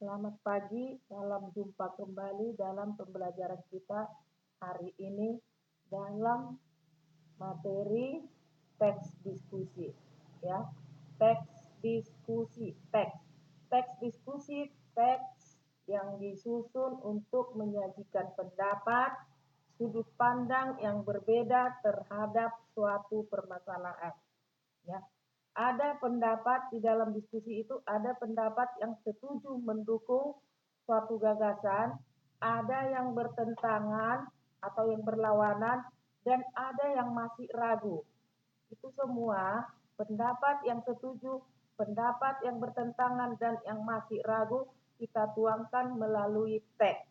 Selamat pagi, salam jumpa kembali dalam pembelajaran kita hari ini dalam materi teks diskusi. Ya, teks diskusi, teks diskusi, teks yang disusun untuk menyajikan pendapat, sudut pandang yang berbeda terhadap suatu permasalahan. Ya, ada pendapat di dalam diskusi itu, ada pendapat yang setuju mendukung suatu gagasan, ada yang bertentangan atau yang berlawanan, dan ada yang masih ragu. Itu semua pendapat yang setuju, pendapat yang bertentangan, dan yang masih ragu kita tuangkan melalui teks.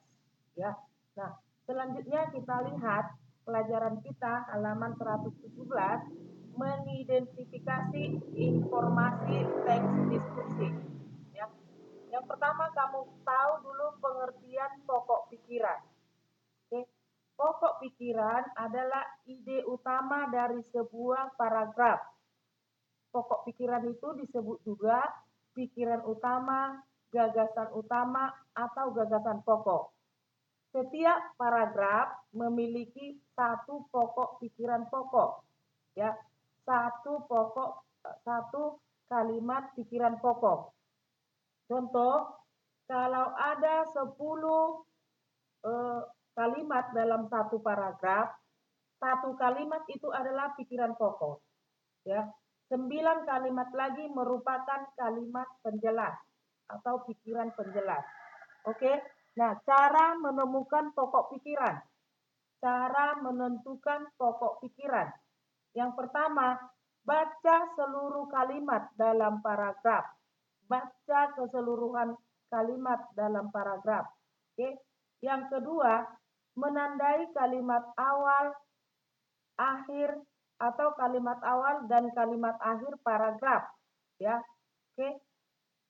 Ya, nah selanjutnya kita lihat pelajaran kita halaman 117, mengidentifikasi informasi teks diskusi. Ya. Yang pertama kamu tahu dulu pengertian pokok pikiran. Oke. Pokok pikiran adalah ide utama dari sebuah paragraf. Pokok pikiran itu disebut juga pikiran utama, gagasan utama, atau gagasan pokok. Setiap paragraf memiliki satu pokok pikiran pokok. Ya, satu kalimat pikiran pokok. Contoh, kalau ada 10 kalimat dalam satu paragraf, satu kalimat itu adalah pikiran pokok. Ya, 9 kalimat lagi merupakan kalimat penjelas atau pikiran penjelas. Oke, nah cara menemukan pokok pikiran, cara menentukan pokok pikiran. Yang pertama, baca seluruh kalimat dalam paragraf. Baca keseluruhan kalimat dalam paragraf. Oke. Yang kedua, menandai kalimat awal, akhir, atau kalimat awal dan kalimat akhir paragraf. Ya. Oke.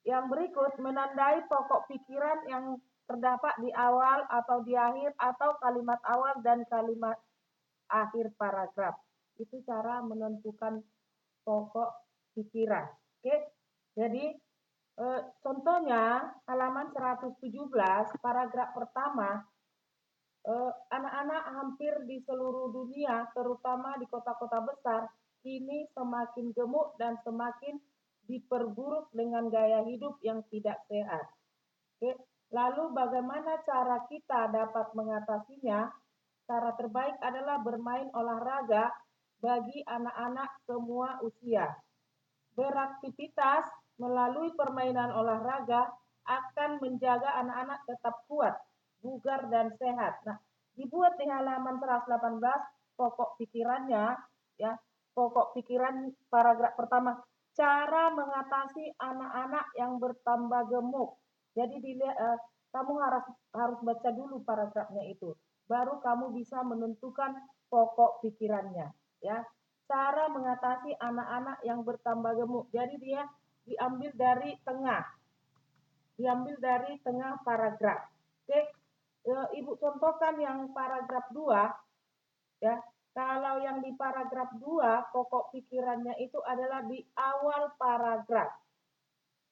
Yang berikut, menandai pokok pikiran yang terdapat di awal atau di akhir atau kalimat awal dan kalimat akhir paragraf. Itu cara menentukan pokok pikiran. Oke. Jadi contohnya halaman 117 paragraf pertama, anak-anak hampir di seluruh dunia, terutama di kota-kota besar, kini semakin gemuk dan semakin diperburuk dengan gaya hidup yang tidak sehat. Oke. Lalu bagaimana cara kita dapat mengatasinya? Cara terbaik adalah bermain olahraga bagi anak-anak semua usia. Beraktivitas melalui permainan olahraga akan menjaga anak-anak tetap kuat, bugar, dan sehat. Nah, dibuat di halaman 118 pokok pikirannya, ya, pokok pikiran paragraf pertama, cara mengatasi anak-anak yang bertambah gemuk. Jadi kamu harus baca dulu paragrafnya itu, baru kamu bisa menentukan pokok pikirannya. Ya, cara mengatasi anak-anak yang bertambah gemuk. Jadi dia diambil dari tengah paragraf. Oke, Ibu contohkan yang paragraf 2, ya. Kalau yang di paragraf 2 pokok pikirannya itu adalah di awal paragraf.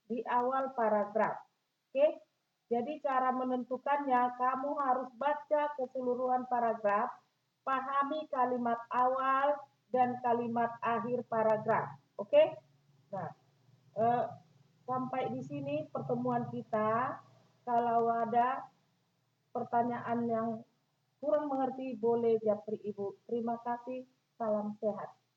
Di awal paragraf. Oke. Jadi cara menentukannya, kamu harus baca keseluruhan paragraf, pahami kalimat awal dan kalimat akhir paragraf. Oke? Nah, sampai di sini pertemuan kita. Kalau ada pertanyaan yang kurang mengerti, boleh japri Ibu. Terima kasih. Salam sehat.